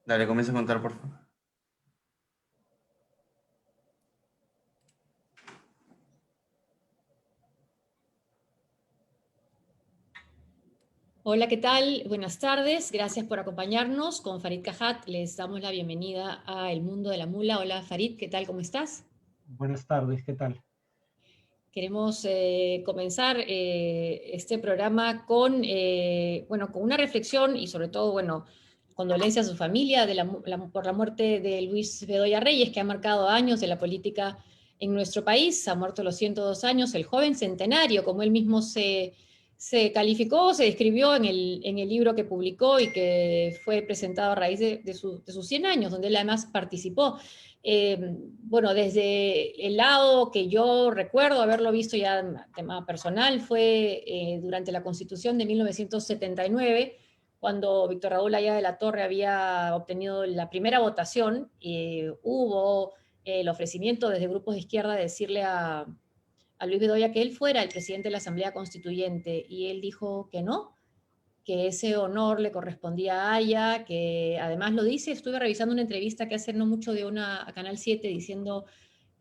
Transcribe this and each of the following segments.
Dale, comienza a contar, por favor. Hola, ¿qué tal? Buenas tardes. Gracias por acompañarnos. Con Farid Cajat les damos la bienvenida a El Mundo de la Mula. Hola, Farid, ¿qué tal? ¿Cómo estás? Buenas tardes, ¿qué tal? Queremos comenzar este programa con, con una reflexión y sobre todo, condolencia a su familia por la muerte de Luis Bedoya Reyes, que ha marcado años de la política en nuestro país. Ha muerto a los 102 años, el joven centenario, como él mismo se calificó, se describió en el libro que publicó y que fue presentado a raíz de sus 100 años, donde él además participó. Desde el lado que yo recuerdo haberlo visto ya en tema personal fue durante la Constitución de 1979, cuando Víctor Raúl Aya de la Torre había obtenido la primera votación. Hubo el ofrecimiento desde grupos de izquierda de decirle a Luis Bedoya que él fuera el presidente de la Asamblea Constituyente, y él dijo que ese honor le correspondía a Aya, que además lo dice. Estuve revisando una entrevista que hace no mucho de a Canal 7 diciendo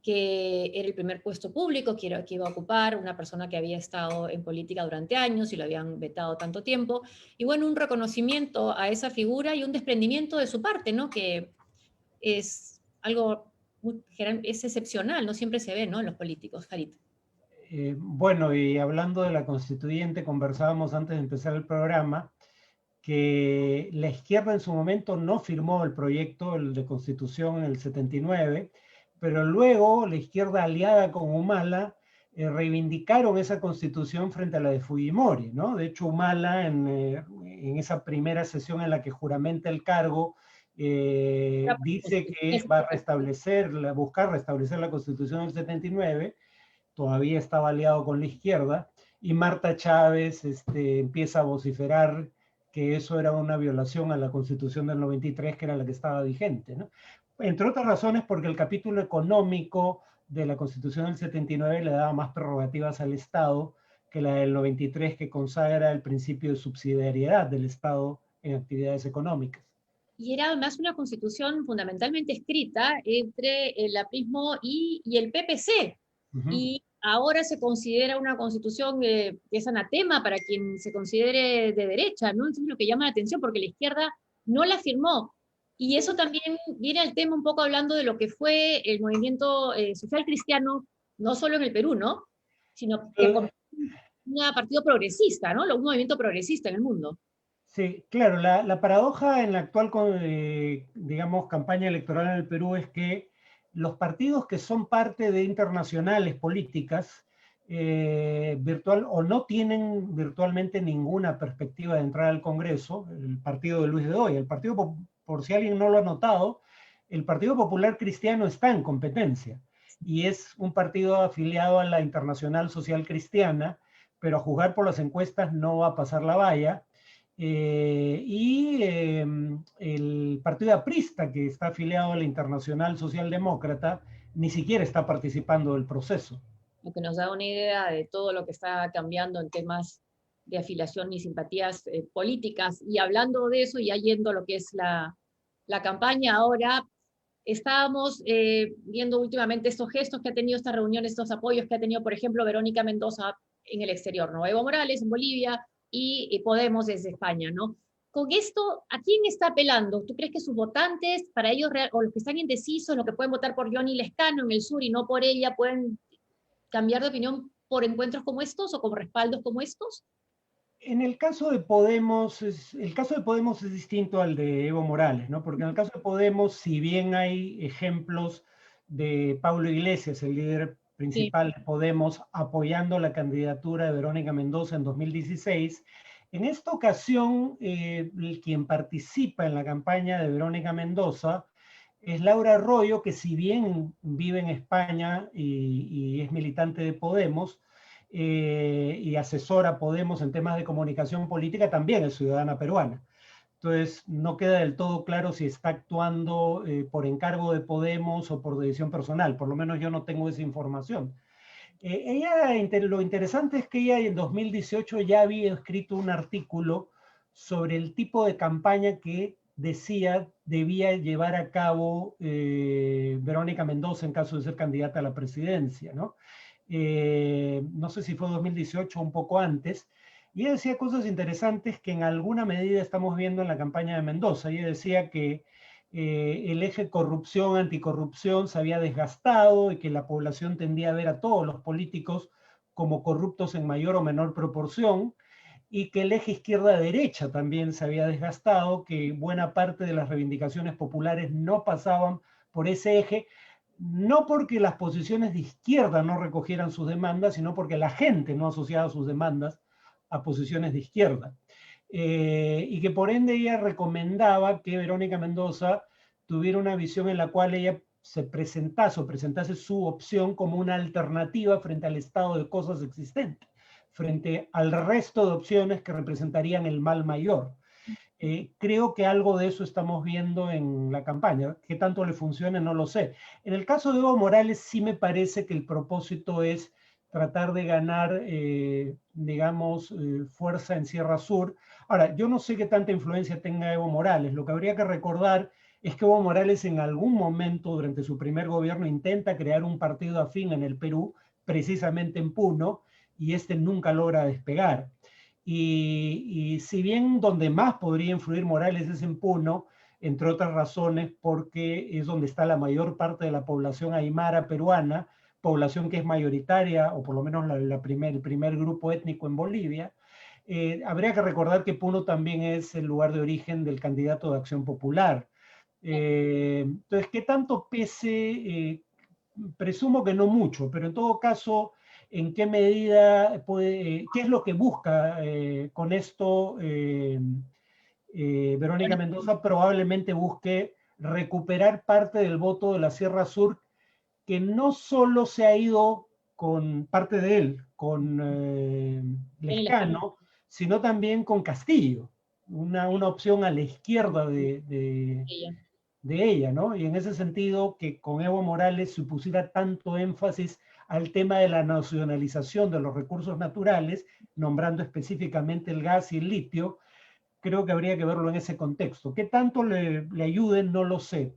que era el primer puesto público que iba a ocupar una persona que había estado en política durante años y lo habían vetado tanto tiempo. Y bueno, un reconocimiento a esa figura y un desprendimiento de su parte, ¿no? Que es algo es excepcional, no siempre se ve, ¿no? En los políticos, Farid. Bueno, y hablando de la constituyente, conversábamos antes de empezar el programa que la izquierda en su momento no firmó el proyecto el de constitución en el 79, pero luego la izquierda aliada con Humala reivindicaron esa constitución frente a la de Fujimori, ¿no? De hecho, Humala en esa primera sesión en la que juramenta el cargo, dice que va a buscar restablecer la constitución del 79, todavía estaba aliado con la izquierda, y Marta Chávez empieza a vociferar que eso era una violación a la Constitución del 93, que era la que estaba vigente, ¿no? Entre otras razones porque el capítulo económico de la Constitución del 79 le daba más prerrogativas al Estado que la del 93, que consagra el principio de subsidiariedad del Estado en actividades económicas. Y era además una constitución fundamentalmente escrita entre el aprismo y el PPC. Uh -huh. Y ahora se considera una constitución que es anatema para quien se considere de derecha, ¿no? Eso es lo que llama la atención, porque la izquierda no la firmó. Y eso también viene al tema un poco hablando de lo que fue el movimiento social cristiano, no solo en el Perú, ¿no? Sino que como un partido progresista, ¿no? Un movimiento progresista en el mundo. Sí, claro, la paradoja en la actual, digamos, campaña electoral en el Perú es que los partidos que son parte de internacionales políticas virtual o no tienen virtualmente ninguna perspectiva de entrar al Congreso. El partido de Luis Bedoya, por si alguien no lo ha notado, el Partido Popular Cristiano está en competencia y es un partido afiliado a la Internacional Social Cristiana, pero a juzgar por las encuestas no va a pasar la valla. El partido aprista, que está afiliado a la Internacional Socialdemócrata, ni siquiera está participando del proceso. Lo que nos da una idea de todo lo que está cambiando en temas de afiliación y simpatías políticas. Y hablando de eso, ya yendo a lo que es la campaña ahora, estábamos viendo últimamente estos gestos que ha tenido esta reunión, estos apoyos que ha tenido, por ejemplo, Verónica Mendoza en el exterior, ¿no? Evo Morales en Bolivia y Podemos desde España, ¿no? Con esto, ¿a quién está apelando? ¿Tú crees que sus votantes, para ellos, o los que están indecisos, los que pueden votar por Johnny Lescano en el sur y no por ella, pueden cambiar de opinión por encuentros como estos o como respaldos como estos? En el caso de Podemos, el caso de Podemos es distinto al de Evo Morales, ¿no? Porque en el caso de Podemos, si bien hay ejemplos de Pablo Iglesias, el líder Sí. principal de Podemos, apoyando la candidatura de Verónica Mendoza en 2016, en esta ocasión, quien participa en la campaña de Verónica Mendoza es Laura Arroyo, que si bien vive en España y es militante de Podemos, y asesora a Podemos en temas de comunicación política, también es ciudadana peruana. Entonces, no queda del todo claro si está actuando por encargo de Podemos o por decisión personal. Por lo menos yo no tengo esa información. Lo interesante es que ella en 2018 ya había escrito un artículo sobre el tipo de campaña que decía debía llevar a cabo Verónica Mendoza en caso de ser candidata a la presidencia, ¿no? No sé si fue 2018 o un poco antes, y ella decía cosas interesantes que en alguna medida estamos viendo en la campaña de Mendoza. Ella decía que el eje corrupción, anticorrupción se había desgastado y que la población tendía a ver a todos los políticos como corruptos en mayor o menor proporción, y que el eje izquierda-derecha también se había desgastado, que buena parte de las reivindicaciones populares no pasaban por ese eje, no porque las posiciones de izquierda no recogieran sus demandas, sino porque la gente no asociaba sus demandas a posiciones de izquierda. Y que por ende ella recomendaba que Verónica Mendoza tuviera una visión en la cual ella se presentase su opción como una alternativa frente al estado de cosas existente, frente al resto de opciones que representarían el mal mayor. Creo que algo de eso estamos viendo en la campaña. ¿Qué tanto le funcione? No lo sé. En el caso de Evo Morales sí me parece que el propósito es tratar de ganar, digamos, fuerza en Sierra Sur. Ahora, yo no sé qué tanta influencia tenga Evo Morales. Lo que habría que recordar es que Evo Morales en algún momento durante su primer gobierno intenta crear un partido afín en el Perú, precisamente en Puno, y este nunca logra despegar. Y si bien donde más podría influir Morales es en Puno, entre otras razones porque es donde está la mayor parte de la población aymara peruana, población que es mayoritaria, o por lo menos el primer grupo étnico en Bolivia, habría que recordar que Puno también es el lugar de origen del candidato de Acción Popular. Entonces, ¿qué tanto pese? Presumo que no mucho, pero en todo caso, ¿en qué medida puede, qué es lo que busca con esto Verónica Bueno, Mendoza? Probablemente busque recuperar parte del voto de la Sierra Sur que no solo se ha ido con parte de él, con tiene la escala. Lescano, sino también con Castillo, una opción a la izquierda de ella, ¿no? Y en ese sentido, que con Evo Morales se pusiera tanto énfasis al tema de la nacionalización de los recursos naturales, nombrando específicamente el gas y el litio, creo que habría que verlo en ese contexto. ¿Qué tanto le ayuden? No lo sé.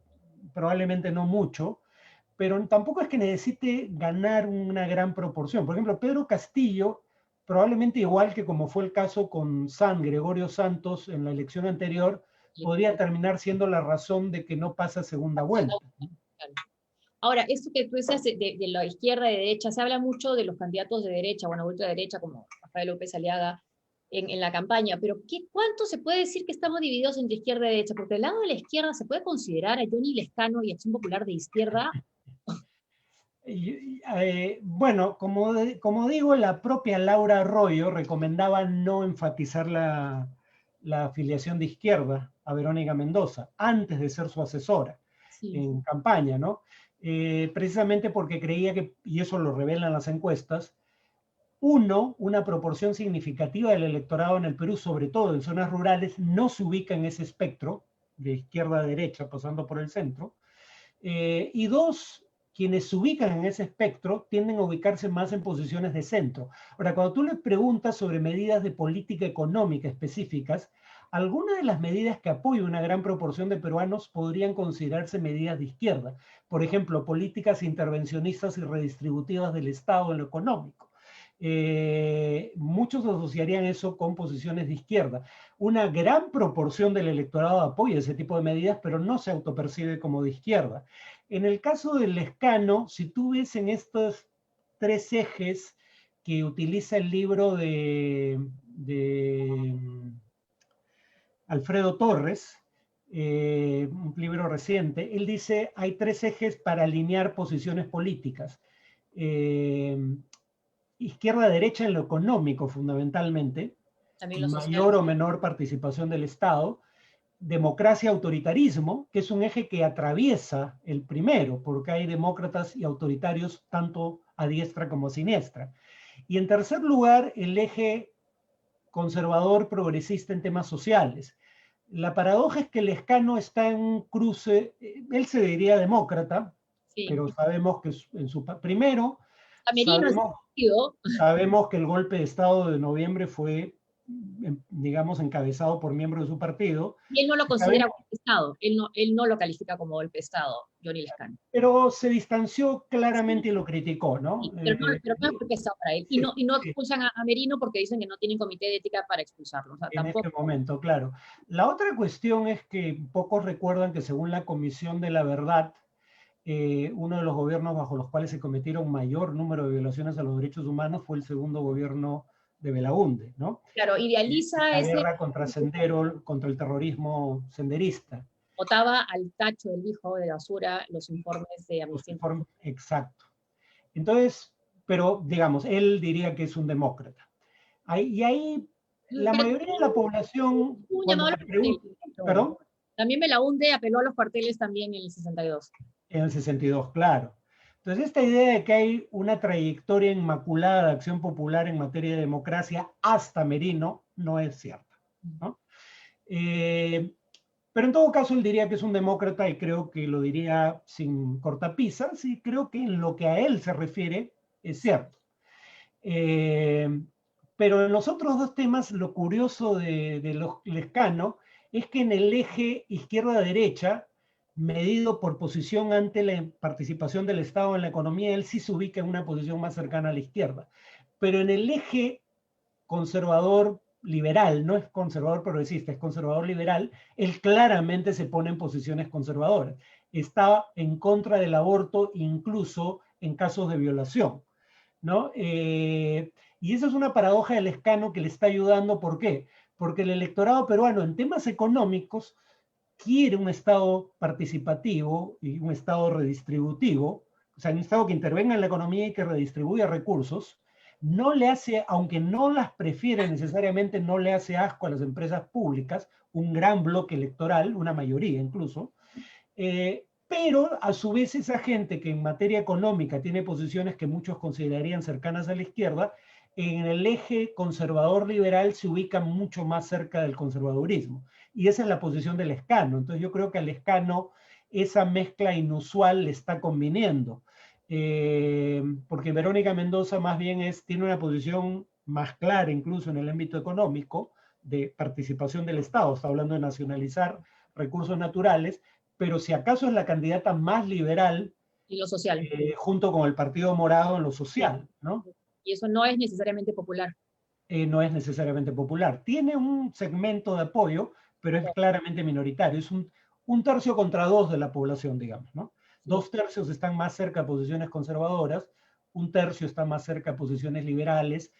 Probablemente no mucho, pero tampoco es que necesite ganar una gran proporción. Por ejemplo, Pedro Castillo, probablemente igual que como fue el caso con Gregorio Santos en la elección anterior, podría terminar siendo la razón de que no pasa segunda vuelta. Ahora, esto que tú dices de la izquierda y de derecha, se habla mucho de los candidatos de derecha, bueno, vuelta de derecha, como Rafael López Aliaga en la campaña, pero ¿cuánto se puede decir que estamos divididos entre izquierda y derecha? Porque del lado de la izquierda se puede considerar a Johnny Lescano y Acción Popular de izquierda. Bueno, como digo, la propia Laura Arroyo recomendaba no enfatizar la afiliación de izquierda a Verónica Mendoza antes de ser su asesora Sí. en campaña, ¿no? Precisamente porque creía que, y eso lo revelan las encuestas, una proporción significativa del electorado en el Perú, sobre todo en zonas rurales, no se ubica en ese espectro de izquierda a derecha, pasando por el centro. Y dos, quienes se ubican en ese espectro tienden a ubicarse más en posiciones de centro. Ahora, cuando tú les preguntas sobre medidas de política económica específicas, algunas de las medidas que apoya una gran proporción de peruanos podrían considerarse medidas de izquierda. Por ejemplo, políticas intervencionistas y redistributivas del Estado en lo económico. Muchos asociarían eso con posiciones de izquierda. Una gran proporción del electorado apoya ese tipo de medidas, pero no se autopercibe como de izquierda. En el caso del Lescano, si tú ves en estos tres ejes que utiliza el libro de Alfredo Torres, un libro reciente, él dice hay tres ejes para alinear posiciones políticas. Izquierda-derecha en lo económico, fundamentalmente, También lo social. mayor o menor participación del Estado, democracia-autoritarismo, que es un eje que atraviesa el primero, porque hay demócratas y autoritarios tanto a diestra como a siniestra. Y en tercer lugar, el eje conservador progresista en temas sociales. La paradoja es que Lescano está en un cruce, él se diría demócrata, Sí. pero sabemos que en su primero Camerino, sabemos que el golpe de Estado de noviembre fue digamos, encabezado por miembros de su partido. Y él no lo considera golpe de Estado, él no lo califica como golpe de Estado, Johnny Lescano. Pero se distanció claramente Sí, y lo criticó, ¿no? sí, pero no es golpe de Estado para él. Sí, Y no sí, expulsan a Merino porque dicen que no tienen comité de ética para expulsarlo. O sea, en este tampoco. momento, claro. La otra cuestión es que pocos recuerdan que según la Comisión de la Verdad, uno de los gobiernos bajo los cuales se cometieron mayor número de violaciones a los derechos humanos fue el segundo gobierno de Belaúnde, ¿no? Claro, idealiza La ese. guerra contra Sendero, contra el terrorismo senderista. Botaba al tacho del hijo de basura los informes de Amnistía. Exacto. Entonces, pero digamos, él diría que es un demócrata. Y ahí la Pero mayoría de la población, un cuando llamado a le los preguntan, cuarteles, pero bueno. perdón, También Belaúnde apeló a los cuarteles también en el 62. en el 62, claro. Entonces, esta idea de que hay una trayectoria inmaculada de acción popular en materia de democracia hasta Merino no es cierta, ¿no? Pero en todo caso, él diría que es un demócrata y creo que lo diría sin cortapisas y creo que en lo que a él se refiere es cierto. Pero en los otros dos temas, lo curioso de los Lescano es que en el eje izquierda-derecha, medido por posición ante la participación del Estado en la economía, él sí se ubica en una posición más cercana a la izquierda. Pero en el eje conservador liberal, no es conservador progresista, es conservador liberal, él claramente se pone en posiciones conservadoras. Está en contra del aborto incluso en casos de violación, ¿no? Y esa es una paradoja del Lescano que le está ayudando. ¿Por qué? Porque el electorado peruano en temas económicos quiere un Estado participativo y un Estado redistributivo, o sea, un Estado que intervenga en la economía y que redistribuya recursos. No le hace, aunque no las prefiere necesariamente, no le hace asco a las empresas públicas, un gran bloque electoral, una mayoría incluso, pero a su vez esa gente que en materia económica tiene posiciones que muchos considerarían cercanas a la izquierda, en el eje conservador-liberal se ubica mucho más cerca del conservadurismo. Y esa es la posición del Lescano. Entonces yo creo que al Lescano esa mezcla inusual le está conviniendo. Porque Verónica Mendoza más bien tiene una posición más clara incluso en el ámbito económico de participación del Estado. Está hablando de nacionalizar recursos naturales, pero si acaso es la candidata más liberal, Y lo social. junto con el Partido Morado en lo social, ¿no? Y eso no es necesariamente popular. No es necesariamente popular. Tiene un segmento de apoyo, pero es claramente minoritario. Es un tercio contra dos de la población, digamos, ¿no? Sí. 2/3 están más cerca de posiciones conservadoras, 1/3 está más cerca de posiciones liberales,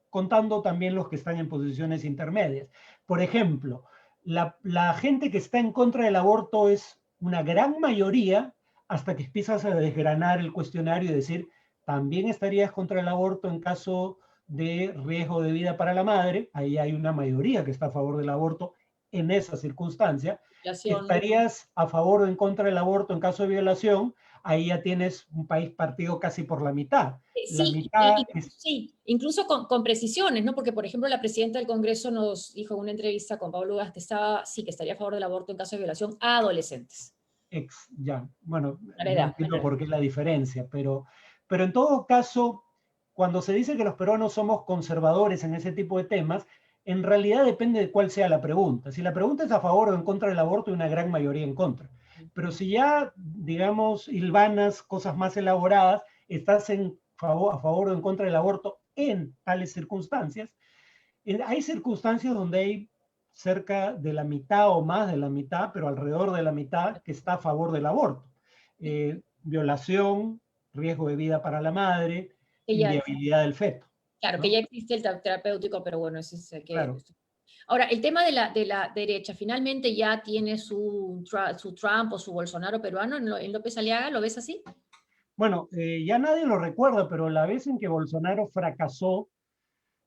contando también los que están en posiciones intermedias. Por ejemplo, la gente que está en contra del aborto es una gran mayoría hasta que empiezas a desgranar el cuestionario y decir, también estarías contra el aborto en caso de riesgo de vida para la madre. Ahí hay una mayoría que está a favor del aborto en esa circunstancia. ¿Estarías a favor o en contra del aborto en caso de violación? Ahí ya tienes un país partido casi por la mitad. La Sí, mitad es... sí, incluso con precisiones, ¿no? Porque, por ejemplo, la presidenta del Congreso nos dijo en una entrevista con Pablo Gas que sí, que estaría a favor del aborto en caso de violación a adolescentes. Ya, bueno, La no edad. entiendo por qué la diferencia, pero en todo caso, cuando se dice que los peruanos somos conservadores en ese tipo de temas, en realidad depende de cuál sea la pregunta. Si la pregunta es a favor o en contra del aborto, hay una gran mayoría en contra. Pero si ya, digamos, hilvanas cosas más elaboradas, estás a favor o en contra del aborto en tales circunstancias, hay circunstancias donde hay cerca de la mitad o más de la mitad, pero alrededor de la mitad que está a favor del aborto. Violación, riesgo de vida para la madre, inviabilidad del feto. Claro, ¿no? que ya existe el terapéutico, pero bueno, eso es Claro. Ahora, el tema de la derecha, finalmente ya tiene su Trump o su Bolsonaro peruano en López Aliaga, ¿lo ves así? Bueno, ya nadie lo recuerda, pero la vez en que Bolsonaro fracasó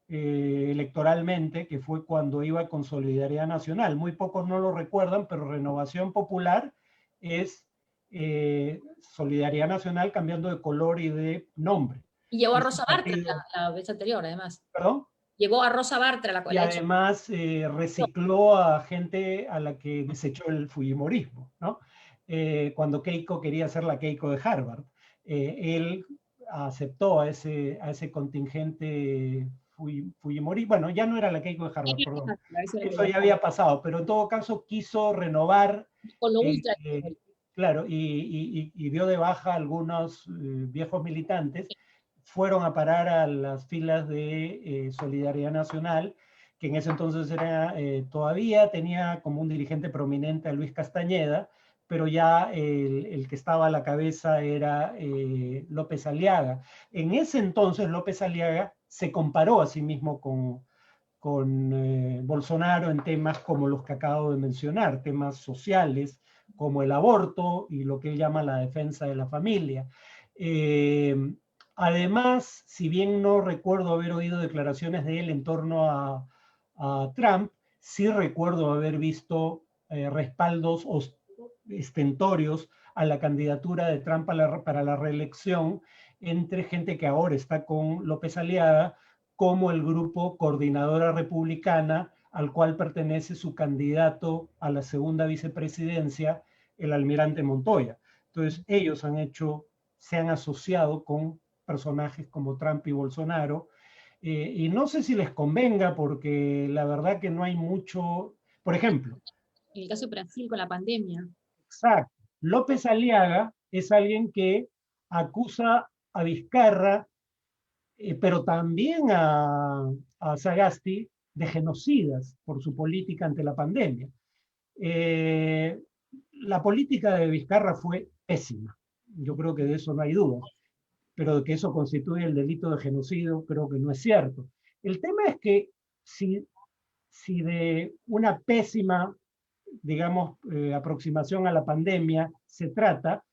electoralmente, que fue cuando iba con Solidaridad Nacional. Muy pocos no lo recuerdan, pero Renovación Popular es Solidaridad Nacional cambiando de color y de nombre. Y llevó a Este Rosa Bartra partido, la vez anterior, además. ¿perdón? Llevó a Rosa Bartra Y además recicló a gente a la que desechó el fujimorismo, ¿no? Cuando Keiko quería ser la Keiko de Harvard. Él aceptó a ese contingente Fujimori, bueno, ya no era la Keiko de Harvard, perdón, eso ya había pasado, pero en todo caso quiso renovar, con lo ultra. claro, y dio de baja a algunos viejos militantes, fueron a parar a las filas de Solidaridad Nacional, que en ese entonces era, todavía tenía como un dirigente prominente a Luis Castañeda, pero ya el que estaba a la cabeza era López Aliaga. En ese entonces López Aliaga se comparó a sí mismo con Bolsonaro en temas como los que acabo de mencionar, temas sociales, como el aborto y lo que él llama la defensa de la familia. Además, si bien no recuerdo haber oído declaraciones de él en torno a Trump, sí recuerdo haber visto respaldos estentorios a la candidatura de Trump para la reelección entre gente que ahora está con López Aliaga, como el grupo Coordinadora Republicana, al cual pertenece su candidato a la segunda vicepresidencia, el almirante Montoya. Entonces, ellos se han asociado con personajes como Trump y Bolsonaro, y no sé si les convenga, porque la verdad que no hay mucho, por ejemplo. En el caso de Brasil con la pandemia. Exacto. López Aliaga es alguien que acusa a Vizcarra, pero también a Sagasti, de genocidas por su política ante la pandemia. La política de Vizcarra fue pésima. Yo creo que de eso no hay duda. Pero de que eso constituye el delito de genocidio, creo que no es cierto. El tema es que si de una pésima, digamos, aproximación a la pandemia se trata,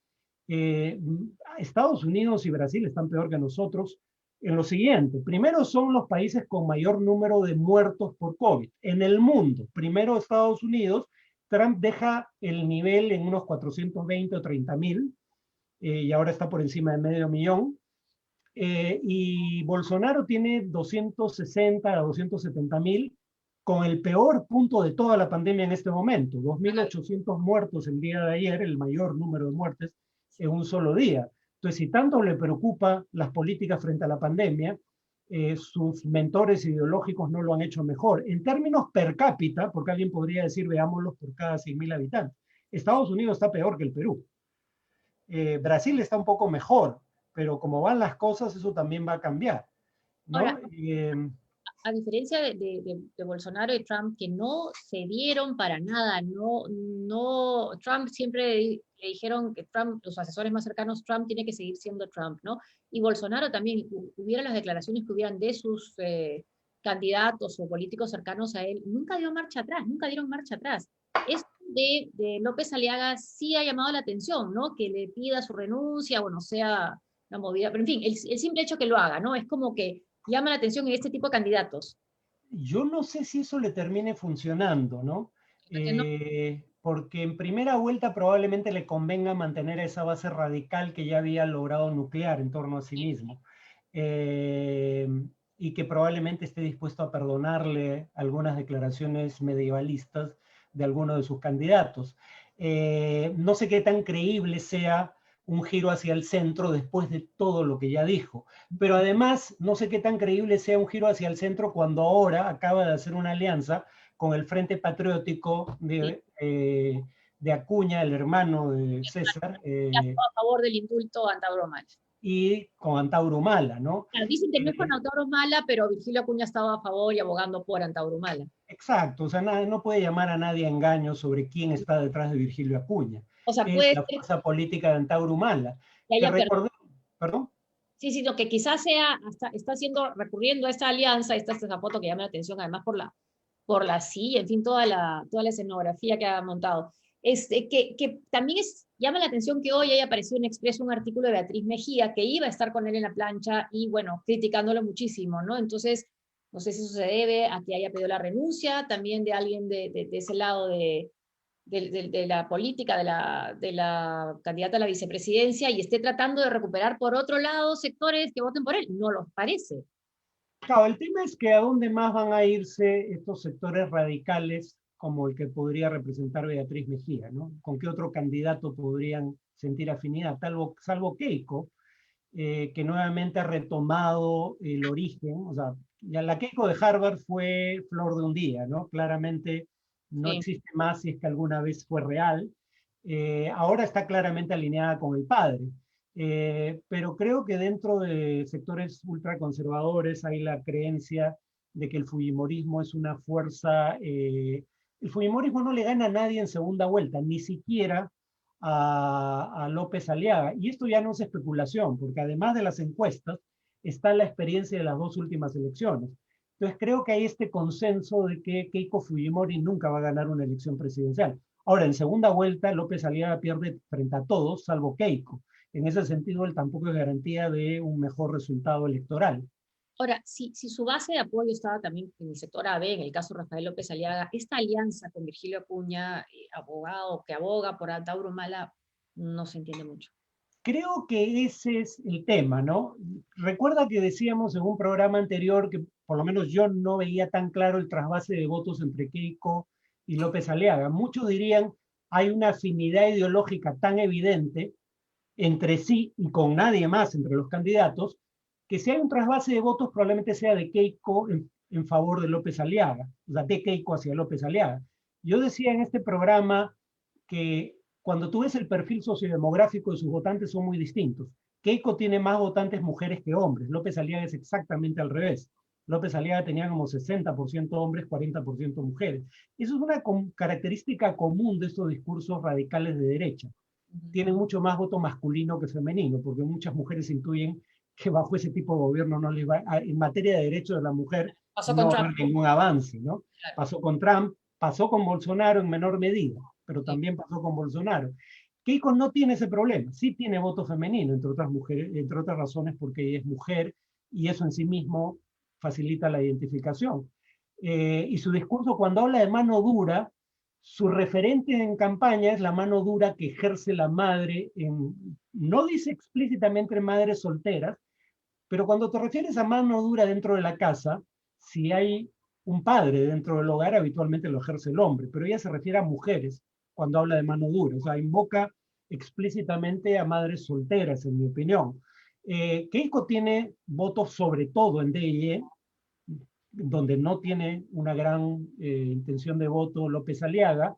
Estados Unidos y Brasil están peor que nosotros en lo siguiente. Primero son los países con mayor número de muertos por COVID en el mundo. Primero Estados Unidos, Trump deja el nivel en unos 420 o 30.000, y ahora está por encima de 500.000. Y Bolsonaro tiene 260 a 270.000, con el peor punto de toda la pandemia en este momento, 2.800 muertos el día de ayer, el mayor número de muertes en un solo día. Entonces, si tanto le preocupa las políticas frente a la pandemia, sus mentores ideológicos no lo han hecho mejor. En términos per cápita, porque alguien podría decir, veámoslos por cada 100.000 habitantes, Estados Unidos está peor que el Perú. Brasil está un poco mejor, pero como van las cosas, eso también va a cambiar, ¿no? Ahora, a diferencia de Bolsonaro y Trump, que no cedieron para nada, Trump siempre le dijeron que Trump, los asesores más cercanos, Trump tiene que seguir siendo Trump, ¿no? Y Bolsonaro también, hubiera las declaraciones que hubieran de sus candidatos o políticos cercanos a él, nunca dio marcha atrás, nunca dieron marcha atrás. Esto de López Aliaga sí ha llamado la atención, ¿no? Que le pida su renuncia, bueno, sea una movida, pero en fin, el simple hecho que lo haga, ¿no? Es como que llama la atención en este tipo de candidatos. Yo no sé si eso le termine funcionando, ¿no? Porque en primera vuelta probablemente le convenga mantener esa base radical que ya había logrado nuclear en torno a sí mismo. Y que probablemente esté dispuesto a perdonarle algunas declaraciones medievalistas de alguno de sus candidatos. No sé qué tan creíble sea un giro hacia el centro después de todo lo que ya dijo. Pero además, no sé qué tan creíble sea un giro hacia el centro cuando ahora acaba de hacer una alianza con el Frente Patriótico de Acuña, el hermano de César. A favor del indulto a Antauro Mala. Y con Antauro Humala, ¿no? Claro, dicen que no es con Antauro Mala, pero Virgilio Acuña estaba a favor y abogando por Antauro Mala. Exacto, o sea, no puede llamar a nadie a engaño sobre quién está detrás de Virgilio Acuña. O sea, es la fuerza política de Antauro Humala. ¿Perdón? Sí, sí, lo que quizás está haciendo, recurriendo a esta alianza, esta foto que llama la atención, además por la silla, en fin, toda la escenografía que ha montado. Que también llama la atención que hoy haya aparecido en Expreso un artículo de Beatriz Mejía, que iba a estar con él en la plancha y, bueno, criticándolo muchísimo, ¿no? Entonces, no sé si eso se debe a que haya pedido la renuncia también de alguien de ese lado de la política de la candidata a la vicepresidencia y esté tratando de recuperar por otro lado sectores que voten por él. No los parece. Claro, el tema es que a dónde más van a irse estos sectores radicales como el que podría representar Beatriz Mejía, ¿no? ¿Con qué otro candidato podrían sentir afinidad? Salvo Keiko, que nuevamente ha retomado el origen, o sea, ya la Keiko de Harvard fue flor de un día, ¿no? Claramente no Sí. existe más si es que alguna vez fue real. Ahora está claramente alineada con el padre. Pero creo que dentro de sectores ultraconservadores hay la creencia de que el fujimorismo es una fuerza. El fujimorismo no le gana a nadie en segunda vuelta, ni siquiera a López Aliaga. Y esto ya no es especulación, porque además de las encuestas, está la experiencia de las dos últimas elecciones. Entonces creo que hay este consenso de que Keiko Fujimori nunca va a ganar una elección presidencial. Ahora, en segunda vuelta, López Aliaga pierde frente a todos, salvo Keiko. En ese sentido, él tampoco es garantía de un mejor resultado electoral. Ahora, si su base de apoyo estaba también en el sector AB, en el caso Rafael López Aliaga, esta alianza con Virgilio Acuña, abogado que aboga por Antauro Humala, no se entiende mucho. Creo que ese es el tema, ¿no? Recuerda que decíamos en un programa anterior que por lo menos yo no veía tan claro el trasvase de votos entre Keiko y López Aliaga. Muchos dirían hay una afinidad ideológica tan evidente entre sí y con nadie más entre los candidatos, que si hay un trasvase de votos probablemente sea de Keiko en favor de López Aliaga, o sea, de Keiko hacia López Aliaga. Yo decía en este programa que cuando tú ves el perfil sociodemográfico de sus votantes son muy distintos. Keiko tiene más votantes mujeres que hombres, López Aliaga es exactamente al revés. López Aliaga tenía como 60% hombres, 40% mujeres. Eso es una característica común de estos discursos radicales de derecha. Tienen mucho más voto masculino que femenino, porque muchas mujeres intuyen que bajo ese tipo de gobierno no les va, en materia de derechos de la mujer Pasó con no va a Trump. haber ningún avance, ¿no? Claro. Pasó con Trump, pasó con Bolsonaro en menor medida, pero Sí. también pasó con Bolsonaro. Keiko no tiene ese problema, sí tiene voto femenino, entre otras mujeres, entre otras razones porque ella es mujer y eso en sí mismo facilita la identificación. Y su discurso cuando habla de mano dura, su referente en campaña es la mano dura que ejerce la madre, no dice explícitamente madres solteras, pero cuando te refieres a mano dura dentro de la casa, si hay un padre dentro del hogar, habitualmente lo ejerce el hombre, pero ella se refiere a mujeres cuando habla de mano dura, o sea, invoca explícitamente a madres solteras, en mi opinión. Keiko tiene votos sobre todo en DIE, donde no tiene una gran intención de voto López Aliaga.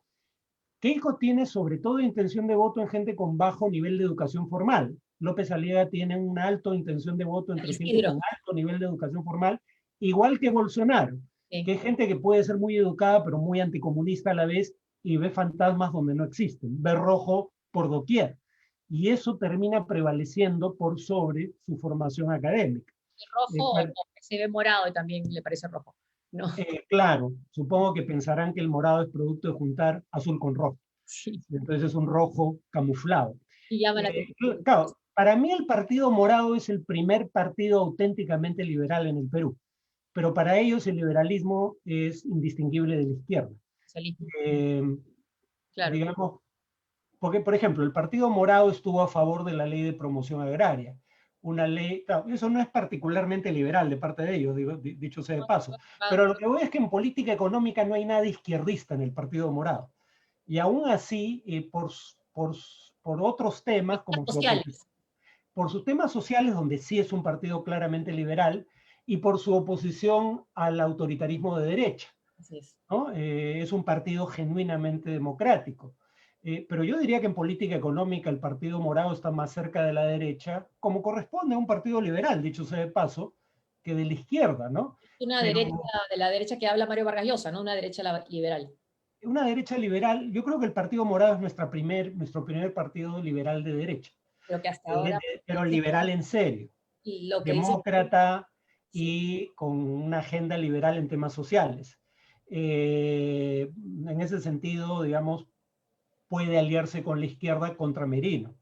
Keiko tiene sobre todo intención de voto en gente con bajo nivel de educación formal. López Aliaga tiene una alta intención de voto entre gente Isidro. con alto nivel de educación formal, igual que Bolsonaro, Sí. que es gente que puede ser muy educada, pero muy anticomunista a la vez, y ve fantasmas donde no existen, ve rojo por doquier. Y eso termina prevaleciendo por sobre su formación académica. Rojo o que se ve morado y también le parece rojo. No. Claro, supongo que pensarán que el morado es producto de juntar azul con rojo. Sí. Entonces es un rojo camuflado. Y llama la atención. Claro, para mí el Partido Morado es el primer partido auténticamente liberal en el Perú, pero para ellos el liberalismo es indistinguible de la izquierda. Socialismo. Eh, Claro. digamos, porque, por ejemplo, el Partido Morado estuvo a favor de la ley de promoción agraria. Una ley, claro, eso no es particularmente liberal de parte de ellos, dicho sea de paso. Pero lo que voy es que en política económica no hay nada izquierdista en el Partido Morado. Y aún así, por otros temas, como Sociales. por sus temas sociales, donde sí es un partido claramente liberal, y por su oposición al autoritarismo de derecha. Así es. ¿No? Es un partido genuinamente democrático. Pero yo diría que en política económica el Partido Morado está más cerca de la derecha, como corresponde a un partido liberal, dicho sea de paso, que de la izquierda, ¿no? Una Pero derecha, de la derecha que habla Mario Vargas Llosa, ¿no? Una derecha liberal. una derecha liberal, yo creo que el Partido Morado es nuestro primer partido liberal de derecha, Pero que hasta ahora pero liberal en serio, lo que dice. demócrata Sí. y con una agenda liberal en temas sociales. En ese sentido, digamos, puede aliarse con la izquierda contra Merino,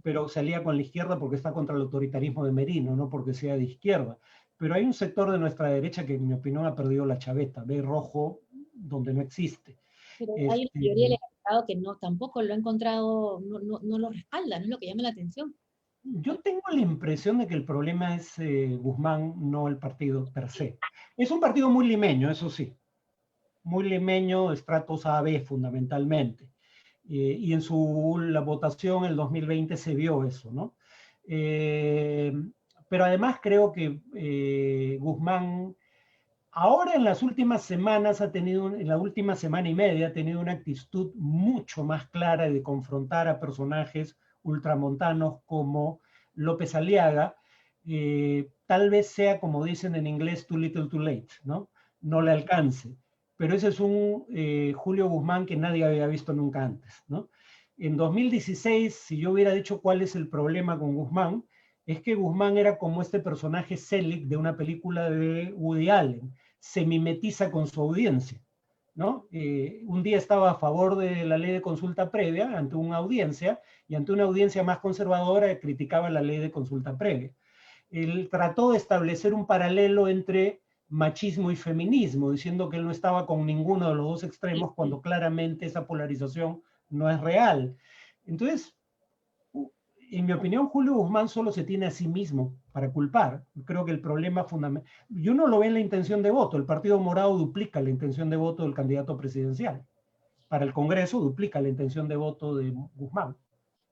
pero se alía con la izquierda porque está contra el autoritarismo de Merino, no porque sea de izquierda. Pero hay un sector de nuestra derecha que, en mi opinión, ha perdido la chaveta, ve rojo donde no existe. Pero hay una teoría del electorado que no, tampoco lo ha encontrado, no lo respalda, no es lo que llama la atención. Yo tengo la impresión de que el problema es Guzmán, no el partido per se. Es un partido muy limeño, eso sí, muy limeño, estratos AB fundamentalmente. Y en la votación en el 2020 se vio eso, ¿no? Pero además creo que Guzmán Ahora en las últimas semanas en la última semana y media ha tenido una actitud mucho más clara de confrontar a personajes ultramontanos como López Aliaga. Tal vez sea, como dicen en inglés, too little too late, ¿no? No le alcance. Pero ese es un Julio Guzmán que nadie había visto nunca antes, ¿no? En 2016, si yo hubiera dicho cuál es el problema con Guzmán, es que Guzmán era como este personaje Selig de una película de Woody Allen, se mimetiza con su audiencia, ¿no? Un día estaba a favor de la ley de consulta previa ante una audiencia, y ante una audiencia más conservadora criticaba la ley de consulta previa. Él trató de establecer un paralelo entre machismo y feminismo, diciendo que él no estaba con ninguno de los dos extremos, cuando claramente esa polarización no es real. Entonces, en mi opinión, Julio Guzmán solo se tiene a sí mismo para culpar. Creo que el problema fundamental, y uno lo ve en la intención de voto, el Partido Morado duplica la intención de voto del candidato presidencial. Para el Congreso duplica la intención de voto de Guzmán.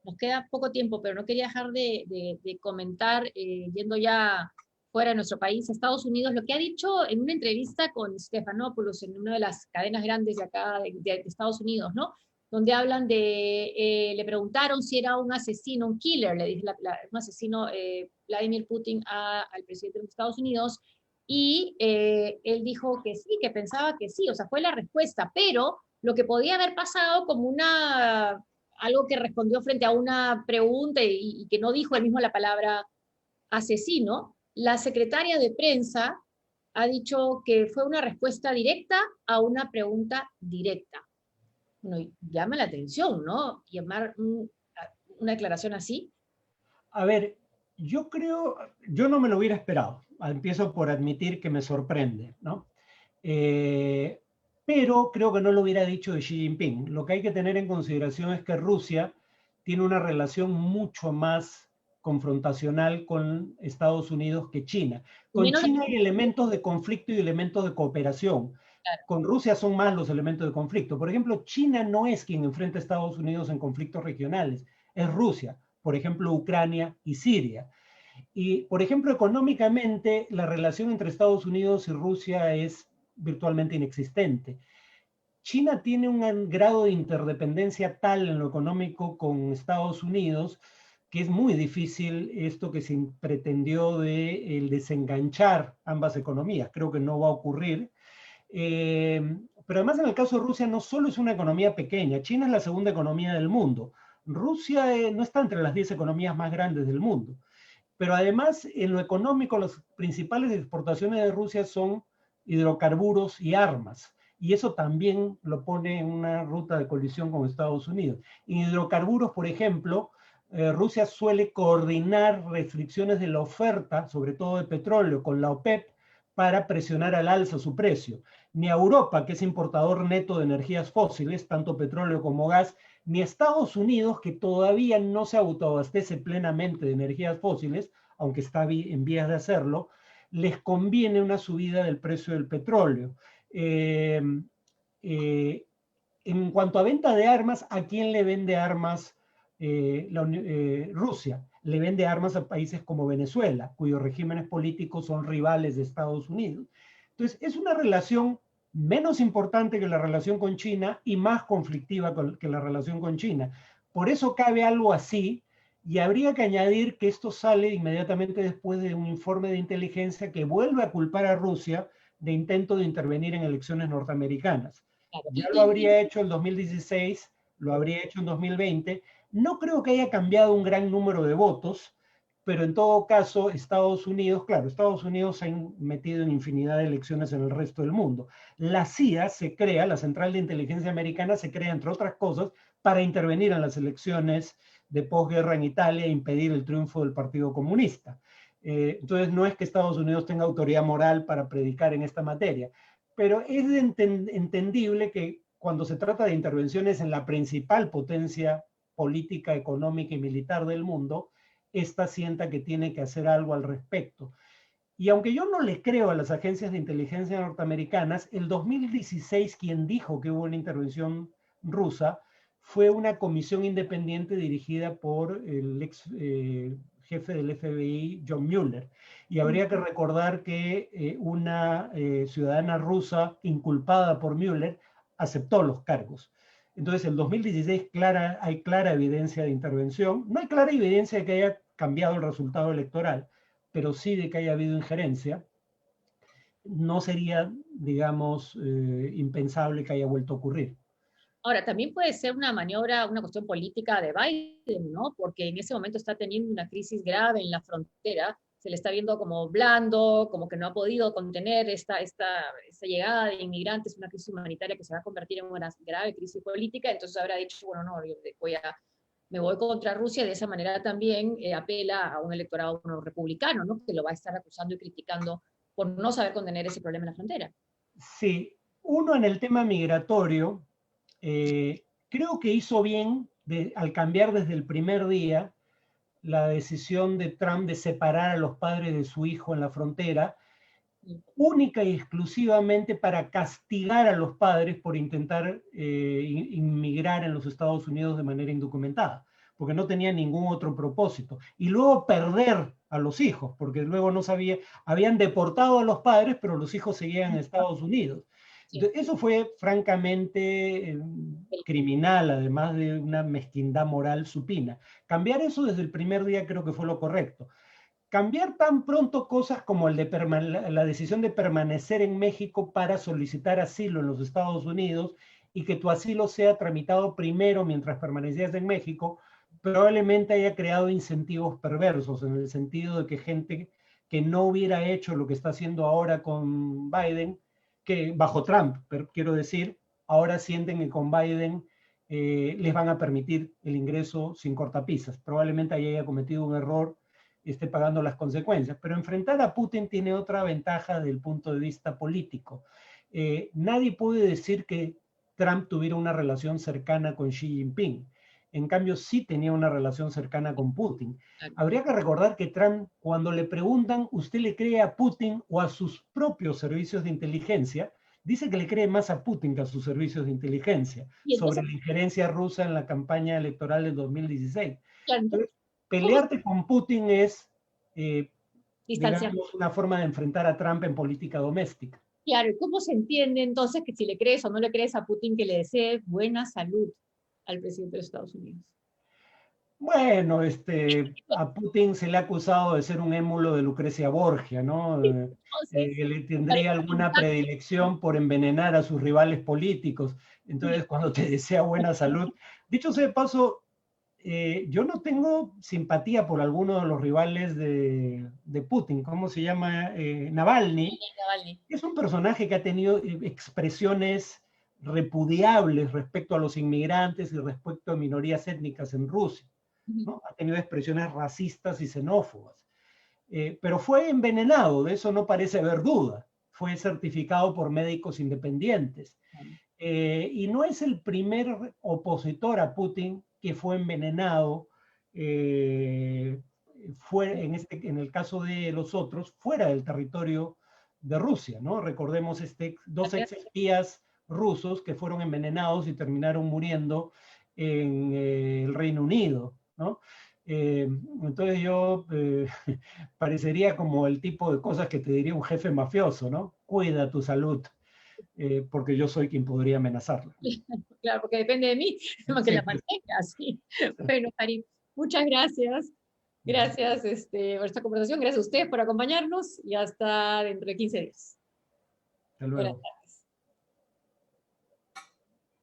Nos queda poco tiempo, pero no quería dejar de comentar, yendo ya fuera de nuestro país, Estados Unidos, lo que ha dicho en una entrevista con Stephanopoulos, en una de las cadenas grandes de acá de Estados Unidos, ¿no? Donde hablan le preguntaron si era un asesino, un killer, le dice un asesino, Vladimir Putin al presidente de los Estados Unidos, y él dijo que sí, que pensaba que sí, o sea, fue la respuesta, pero lo que podía haber pasado como algo que respondió frente a una pregunta y que no dijo él mismo la palabra asesino, la secretaria de prensa ha dicho que fue una respuesta directa a una pregunta directa. Bueno, llama la atención, ¿no? Llamar una declaración así. A ver, yo no me lo hubiera esperado. Empiezo por admitir que me sorprende, ¿no? Pero creo que no lo hubiera dicho de Xi Jinping. Lo que hay que tener en consideración es que Rusia tiene una relación mucho más confrontacional con Estados Unidos que China. Con Menos China hay de... elementos de conflicto y elementos de cooperación. Claro. Con Rusia son más los elementos de conflicto. Por ejemplo, China no es quien enfrenta a Estados Unidos en conflictos regionales, es Rusia. Por ejemplo, Ucrania y Siria. Y, por ejemplo, económicamente, la relación entre Estados Unidos y Rusia es virtualmente inexistente. China tiene un grado de interdependencia tal en lo económico con Estados Unidos que es muy difícil esto que se pretendió de el desenganchar ambas economías. Creo que no va a ocurrir. Pero además en el caso de Rusia no solo es una economía pequeña, China es la segunda economía del mundo. Rusia no está entre las 10 economías más grandes del mundo. Pero además, en lo económico, las principales exportaciones de Rusia son hidrocarburos y armas. Y eso también lo pone en una ruta de colisión con Estados Unidos. En hidrocarburos, por ejemplo, Rusia suele coordinar restricciones de la oferta, sobre todo de petróleo, con la OPEP para presionar al alza su precio. Ni a Europa, que es importador neto de energías fósiles, tanto petróleo como gas, ni Estados Unidos, que todavía no se autoabastece plenamente de energías fósiles, aunque está en vías de hacerlo, les conviene una subida del precio del petróleo. En cuanto a venta de armas, ¿a quién le vende armas Rusia? Le vende armas a países como Venezuela, cuyos regímenes políticos son rivales de Estados Unidos. Entonces, es una relación menos importante que la relación con China y más conflictiva que la relación con China. Por eso cabe algo así, y habría que añadir que esto sale inmediatamente después de un informe de inteligencia que vuelve a culpar a Rusia de intento de intervenir en elecciones norteamericanas. Claro. Ya lo habría hecho en 2016, lo habría hecho en 2020. No creo que haya cambiado un gran número de votos, pero en todo caso, Estados Unidos, claro, Estados Unidos se ha metido en infinidad de elecciones en el resto del mundo. La CIA se crea, la Central de Inteligencia Americana se crea, entre otras cosas, para intervenir en las elecciones de posguerra en Italia e impedir el triunfo del Partido Comunista. Entonces, no es que Estados Unidos tenga autoridad moral para predicar en esta materia, pero es entendible que cuando se trata de intervenciones en la principal potencia política, económica y militar del mundo, esta sienta que tiene que hacer algo al respecto. Y aunque yo no le creo a las agencias de inteligencia norteamericanas, el 2016 quien dijo que hubo una intervención rusa fue una comisión independiente dirigida por el ex jefe del FBI, John Mueller. Y habría que recordar que una ciudadana rusa inculpada por Mueller aceptó los cargos. Entonces, en 2016 hay clara evidencia de intervención. No hay clara evidencia de que haya cambiado el resultado electoral, pero sí de que haya habido injerencia. No sería, digamos, impensable que haya vuelto a ocurrir. Ahora, también puede ser una maniobra, una cuestión política de Biden, ¿no? Porque en ese momento está teniendo una crisis grave en la frontera, se le está viendo como blando, como que no ha podido contener esta llegada de inmigrantes, una crisis humanitaria que se va a convertir en una grave crisis política, entonces habrá dicho, bueno, no, yo me voy contra Rusia, y de esa manera también apela a un electorado republicano, ¿no? Que lo va a estar acusando y criticando por no saber contener ese problema en la frontera. Sí, uno en el tema migratorio, creo que hizo bien al cambiar desde el primer día la decisión de Trump de separar a los padres de su hijo en la frontera, única y exclusivamente para castigar a los padres por intentar inmigrar en los Estados Unidos de manera indocumentada, porque no tenía ningún otro propósito. Y luego perder a los hijos, porque luego no sabía, habían deportado a los padres, pero los hijos seguían en Estados Unidos. Entonces, eso fue francamente criminal, además de una mezquindad moral supina. Cambiar eso desde el primer día creo que fue lo correcto. Cambiar tan pronto cosas como la decisión de permanecer en México para solicitar asilo en los Estados Unidos y que tu asilo sea tramitado primero mientras permanecías en México, probablemente haya creado incentivos perversos, en el sentido de que gente que no hubiera hecho lo que está haciendo ahora con Biden, que bajo Trump, pero quiero decir, ahora sienten que con Biden les van a permitir el ingreso sin cortapisas. Probablemente haya cometido un error y esté pagando las consecuencias. Pero enfrentar a Putin tiene otra ventaja desde el punto de vista político. Nadie puede decir que Trump tuviera una relación cercana con Xi Jinping. En cambio, sí tenía una relación cercana con Putin. Habría que recordar que Trump, cuando le preguntan, ¿usted le cree a Putin o a sus propios servicios de inteligencia? Dice que le cree más a Putin que a sus servicios de inteligencia sobre la injerencia rusa en la campaña electoral del 2016. Entonces, pelearte con Putin es, digamos, una forma de enfrentar a Trump en política doméstica. Claro, ¿y cómo se entiende entonces que si le crees o no le crees a Putin que le desee buena salud al presidente de Estados Unidos? Bueno, a Putin se le ha acusado de ser un émulo de Lucrecia Borgia, ¿no? Le tendría alguna predilección por envenenar a sus rivales políticos. Entonces, cuando te desea buena salud, dicho sea de paso, yo no tengo simpatía por alguno de los rivales de Putin. ¿Cómo se llama? Navalny. Es un personaje que ha tenido expresiones repudiables respecto a los inmigrantes y respecto a minorías étnicas en Rusia, ¿no? Ha tenido expresiones racistas y xenófobas. Pero fue envenenado, de eso no parece haber duda. Fue certificado por médicos independientes. Y no es el primer opositor a Putin que fue envenenado, en el caso de los otros, fuera del territorio de Rusia, ¿no? Recordemos dos exespías rusos que fueron envenenados y terminaron muriendo en el Reino Unido, ¿no? Entonces yo parecería como el tipo de cosas que te diría un jefe mafioso, ¿no? Cuida tu salud. Porque yo soy quien podría amenazarla. Claro, porque depende de mí, que la mantenga, sí. Bueno, Karim, muchas gracias. Gracias por esta conversación, gracias a ustedes por acompañarnos y hasta dentro de 15 días. Hasta luego.